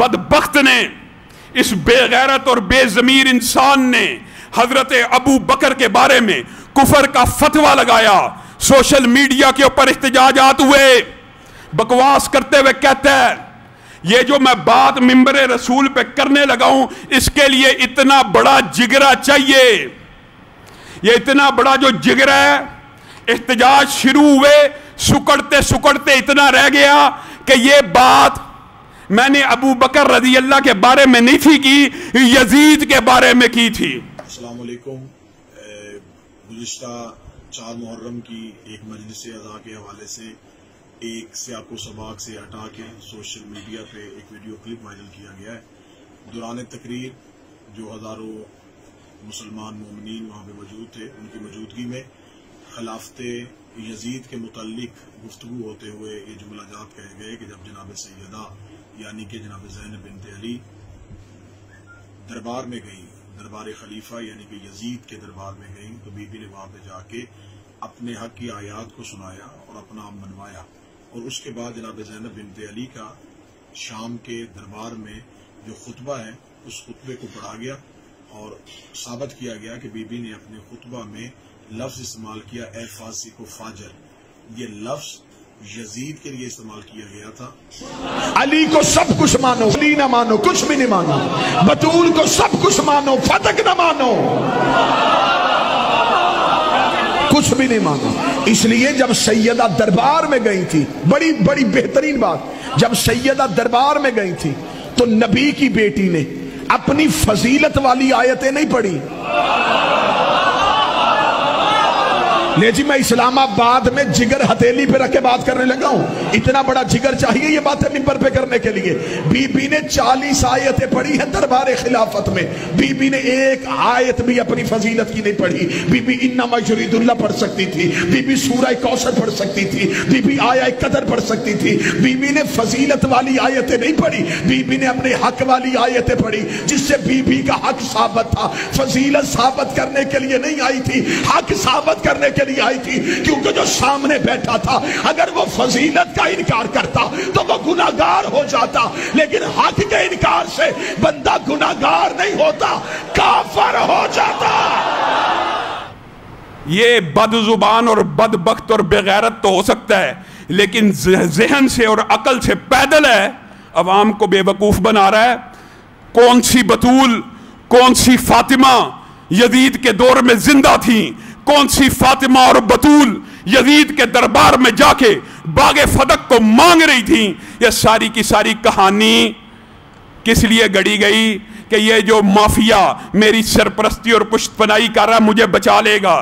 बदबख्त ने, इस बेगैरत और बेज़मीर इंसान ने हजरत अबू बकर के बारे में कुफर का फतवा लगाया। सोशल मीडिया के ऊपर इख्तिजाजात हुए, बकवास करते हुए कहता है ये जो मैं बात मिंबर रसूल पे करने लगा हूं, इसके लिए इतना बड़ा जिगरा चाहिए। ये इतना बड़ा जो जिगरा है, इख्तिजाज शुरू हुए, सुकड़ते सुकड़ते इतना रह गया कि ये बात मैंने अबू बकर रज़ी अल्लाह के बारे में नहीं थी की, यजीद के बारे में की थी। अस्सलाम वालेकुम। गुज़िश्ता 4 मुहर्रम की एक मजलिस अज़ा के हवाले से एक सियाको सबाक से हटा के सोशल मीडिया पे एक वीडियो क्लिप वायरल किया गया है। दौरान तकरीर जो हज़ारों मुसलमान मोमिनीन वहाँ पे मौजूद थे, उनकी मौजूदगी में खिलाफत यजीद के मुताल्लिक गुफ्तगू होते हुए ये जुमलाजात कहे गए कि जब जनाब सैयदा यानी कि जनाब ज़ैनब बिन्त अली दरबार में गई, दरबार खलीफा यानी कि यजीद के दरबार में गई, तो बीबी ने वहां पे जाके अपने हक की आयात को सुनाया और अपना मनवाया। और उसके बाद जनाब ज़ैनब बिन्त अली का शाम के दरबार में जो खुतबा है उस खुतबे को पढ़ा गया और साबित किया गया कि बीबी ने अपने खुतबा में लफ्ज इस्तेमाल किया ए फासी को फाजर। ये लफ्ज यजीद के लिए इस्तेमाल किया गया था। अली को सब कुछ मानो, अली ना मानो कुछ भी नहीं मानो, बतूल को सब कुछ मानो, फतक ना मानो, कुछ भी नहीं मानो। इसलिए जब सैयदा दरबार में गई थी, बड़ी बड़ी बेहतरीन बात, जब सैयदा दरबार में गई थी तो नबी की बेटी ने अपनी फजीलत वाली आयतें नहीं पढ़ी। ले जी, मैं इस्लामाबाद में जिगर हथेली पे रख के बात करने लगा हूं। इतना बड़ा जिगर चाहिए ये बातें मिंबर पे करने के लिए। बीबी ने 40 आयतें पढ़ी हैं दरबार खिलाफत में, बीबी ने एक आयत भी अपनी फजीलत की नहीं पढ़ी। बीबी इन्नमा युरीदुल्लाह पढ़ सकती थी, बीबी सूरह कौसर पढ़ सकती थी, बीबी आया कदर पढ़ सकती थी। बीबी ने फजीलत वाली आयतें नहीं पढ़ी, बीबी ने अपने हक वाली आयतें पढ़ी, जिससे बीबी का हक साबित था। फजीलत साबित करने के लिए नहीं आई थी, हक साबित करने के लिए आई थी, क्योंकि जो सामने बैठा था अगर वो फजीलत का इनकार करता तो वो गुनाहगार हो जाता, लेकिन हक के इनकार से बंदा गुनाहगार नहीं होता, काफिर हो जाता। ये बदजुबान और बदबख्त और बेगैरत तो हो सकता है, लेकिन जहन से और अकल से पैदल है, अवाम को बेवकूफ बना रहा है। कौन सी बतूल, कौन सी फातिमा यजीद के दौर में जिंदा थी, कौन सी फातिमा और बतूल यजीद के दरबार में जाके बागे फदक को मांग रही थी। यह सारी की सारी कहानी किस लिए गढ़ी गई कि ये जो माफिया मेरी सरपरस्ती और पुष्टपनाही कर रहा है मुझे बचा लेगा।